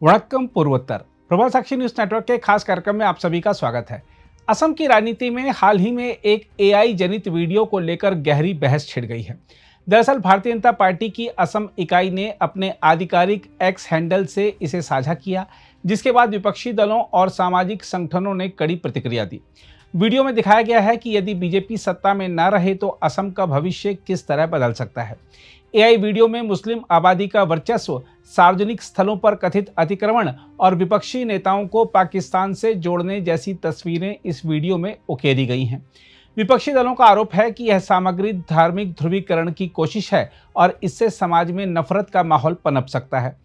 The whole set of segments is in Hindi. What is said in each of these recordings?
वणक्कम पूर्वोत्तर प्रबल साक्षी न्यूज नेटवर्क के खास कार्यक्रम में आप सभी का स्वागत है। असम की राजनीति में हाल ही में एक एआई जनित वीडियो को लेकर गहरी बहस छिड़ गई है। दरअसल भारतीय जनता पार्टी की असम इकाई ने अपने आधिकारिक एक्स हैंडल से इसे साझा किया, जिसके बाद विपक्षी दलों और सामाजिक संगठनों ने कड़ी प्रतिक्रिया दी। वीडियो में दिखाया गया है कि यदि बीजेपी सत्ता में न रहे तो असम का भविष्य किस तरह बदल सकता है। एआई वीडियो में मुस्लिम आबादी का वर्चस्व, सार्वजनिक स्थलों पर कथित अतिक्रमण और विपक्षी नेताओं को पाकिस्तान से जोड़ने जैसी तस्वीरें इस वीडियो में उकेरी गई हैं। विपक्षी दलों का आरोप है कि यह सामग्री धार्मिक ध्रुवीकरण की कोशिश है और इससे समाज में नफरत का माहौल पनप सकता है।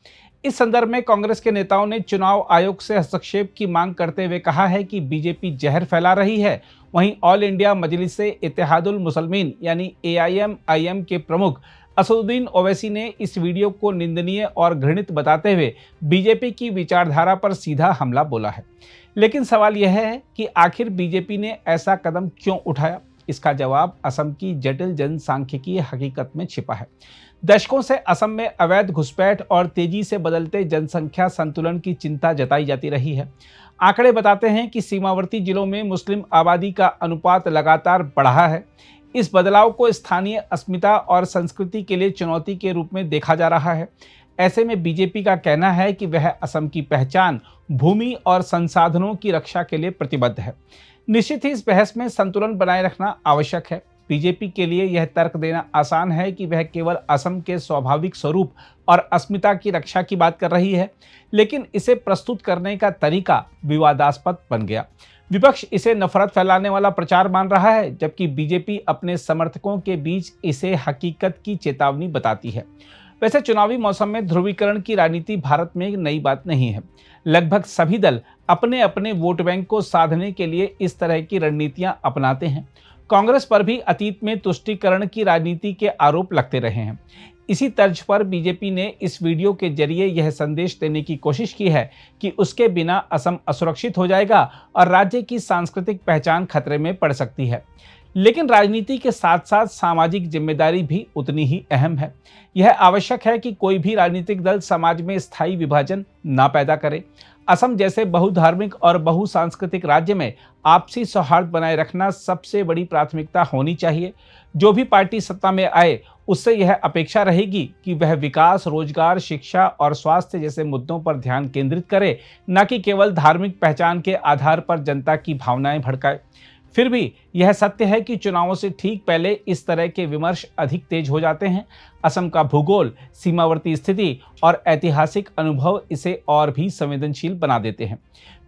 इस संदर्भ में कांग्रेस के नेताओं ने चुनाव आयोग से हस्तक्षेप की मांग करते हुए कहा है कि बीजेपी जहर फैला रही है। वहीं ऑल इंडिया मजलिसे इत्तेहादुल मुसलमीन यानी AIM के प्रमुख असदुद्दीन ओवैसी ने इस वीडियो को निंदनीय और घृणित बताते हुए बीजेपी की विचारधारा पर सीधा हमला बोला है। लेकिन सवाल यह है कि आखिर बीजेपी ने ऐसा कदम क्यों उठाया? इसका जवाब असम की जटिल जनसांख्यिकीय हकीकत में छिपा है। दशकों से असम में अवैध घुसपैठ और तेजी से बदलते जनसंख्या संतुलन की चिंता जताई जाती रही है। आंकड़े बताते हैं कि सीमावर्ती जिलों में मुस्लिम आबादी का अनुपात लगातार बढ़ा है। इस बदलाव को स्थानीय अस्मिता और संस्कृति के लिए चुनौती के रूप में देखा जा रहा है। ऐसे में बीजेपी का कहना है कि वह असम की पहचान, भूमि और संसाधनों की रक्षा के लिए प्रतिबद्ध है। निश्चित ही इस बहस में संतुलन बनाए रखना आवश्यक है। बीजेपी के लिए यह तर्क देना आसान है कि वह केवल असम के स्वाभाविक स्वरूप और अस्मिता की रक्षा की बात कर रही है, लेकिन इसे प्रस्तुत करने का तरीका विवादास्पद बन गया। विपक्ष इसे नफरत फैलाने वाला प्रचार मान रहा है, जबकि बीजेपी अपने समर्थकों के बीच इसे हकीकत की चेतावनी बताती है। वैसे चुनावी मौसम में ध्रुवीकरण की राजनीति भारत में एक नई बात नहीं है। लगभग सभी दल अपने अपने वोट बैंक को साधने के लिए इस तरह की रणनीतियां अपनाते हैं। कांग्रेस पर भी अतीत में तुष्टीकरण की राजनीति के आरोप लगते रहे हैं। इसी तर्ज पर बीजेपी ने इस वीडियो के जरिए यह संदेश देने की कोशिश की है कि उसके बिना असम असुरक्षित हो जाएगा और राज्य की सांस्कृतिक पहचान खतरे में पड़ सकती है। लेकिन राजनीति के साथ साथ सामाजिक जिम्मेदारी भी उतनी ही अहम है। यह आवश्यक है कि कोई भी राजनीतिक दल समाज में स्थायी विभाजन ना पैदा करे। असम जैसे बहुधार्मिक और बहुसांस्कृतिक राज्य में आपसी सौहार्द बनाए रखना सबसे बड़ी प्राथमिकता होनी चाहिए। जो भी पार्टी सत्ता में आए, उससे यह अपेक्षा रहेगी कि वह विकास, रोजगार, शिक्षा और स्वास्थ्य जैसे मुद्दों पर ध्यान केंद्रित करे, न कि केवल धार्मिक पहचान के आधार पर जनता की भावनाएं भड़काए। फिर भी यह सत्य है कि चुनावों से ठीक पहले इस तरह के विमर्श अधिक तेज हो जाते हैं। असम का भूगोल, सीमावर्ती स्थिति और ऐतिहासिक अनुभव इसे और भी संवेदनशील बना देते हैं।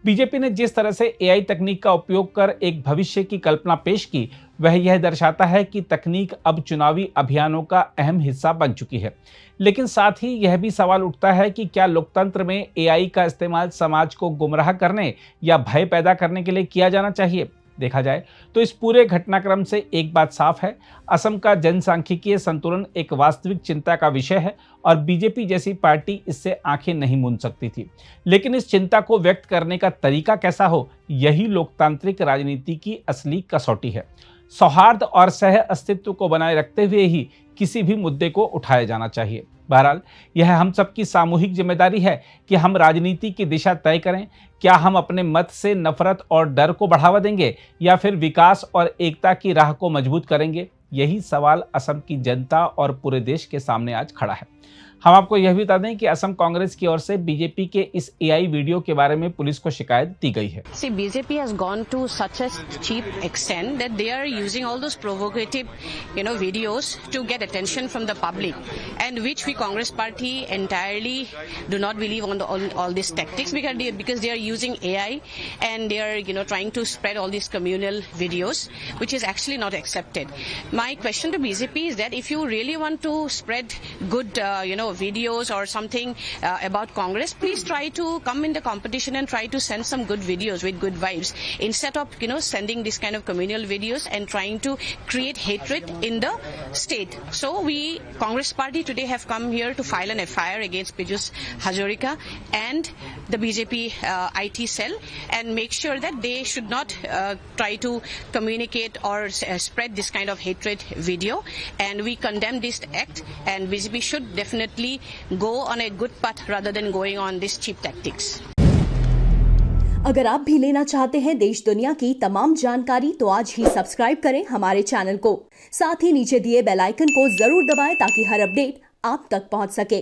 बीजेपी ने जिस तरह से एआई तकनीक का उपयोग कर एक भविष्य की कल्पना पेश की, वह यह दर्शाता है कि तकनीक अब चुनावी अभियानों का अहम हिस्सा बन चुकी है। लेकिन साथ ही यह भी सवाल उठता है कि क्या लोकतंत्र में एआई का इस्तेमाल समाज को गुमराह करने या भय पैदा करने के लिए किया जाना चाहिए? देखा जाए तो इस पूरे घटनाक्रम से एक बात साफ है, असम का जनसांख्यिकीय संतुलन एक वास्तविक चिंता का विषय है और बीजेपी जैसी पार्टी इससे आंखें नहीं मूंद सकती थी। लेकिन इस चिंता को व्यक्त करने का तरीका कैसा हो, यही लोकतांत्रिक राजनीति की असली कसौटी है। सौहार्द और सह अस्तित्व को बनाए रखते हुए ही किसी भी मुद्दे को उठाया जाना चाहिए। बहरहाल यह हम सबकी सामूहिक जिम्मेदारी है कि हम राजनीति की दिशा तय करें। क्या हम अपने मत से नफरत और डर को बढ़ावा देंगे या फिर विकास और एकता की राह को मजबूत करेंगे? यही सवाल असम की जनता और पूरे देश के सामने आज खड़ा है। हम आपको यह भी बता दें कि असम कांग्रेस की ओर से बीजेपी के इस एआई वीडियो के बारे में पुलिस को शिकायत दी गई है। See, BJP has gone to such a cheap extent that they are using all those provocative, videos to get attention from the public, and which we Congress Party entirely do not believe on all these tactics because they are using AI and they are trying to spread all these communal videos, which is actually not accepted. My question to BJP is that if you really want to spread good, videos or something about Congress, please try to come in the competition and try to send some good videos with good vibes instead of sending this kind of communal videos and trying to create hatred in the state. So we Congress Party today have come here to file an FIR against Piyush Hazarika and the BJP IT cell and make sure that they should not try to communicate or spread this kind of hatred video, and we condemn this act, and BJP should definitely definitely go on a good path rather than going on these cheap tactics. अगर आप भी लेना चाहते हैं देश दुनिया की तमाम जानकारी तो आज ही सब्सक्राइब करें हमारे चैनल को। साथ ही नीचे दिए बेल आइकन को जरूर दबाएं ताकि हर अपडेट आप तक पहुंच सके।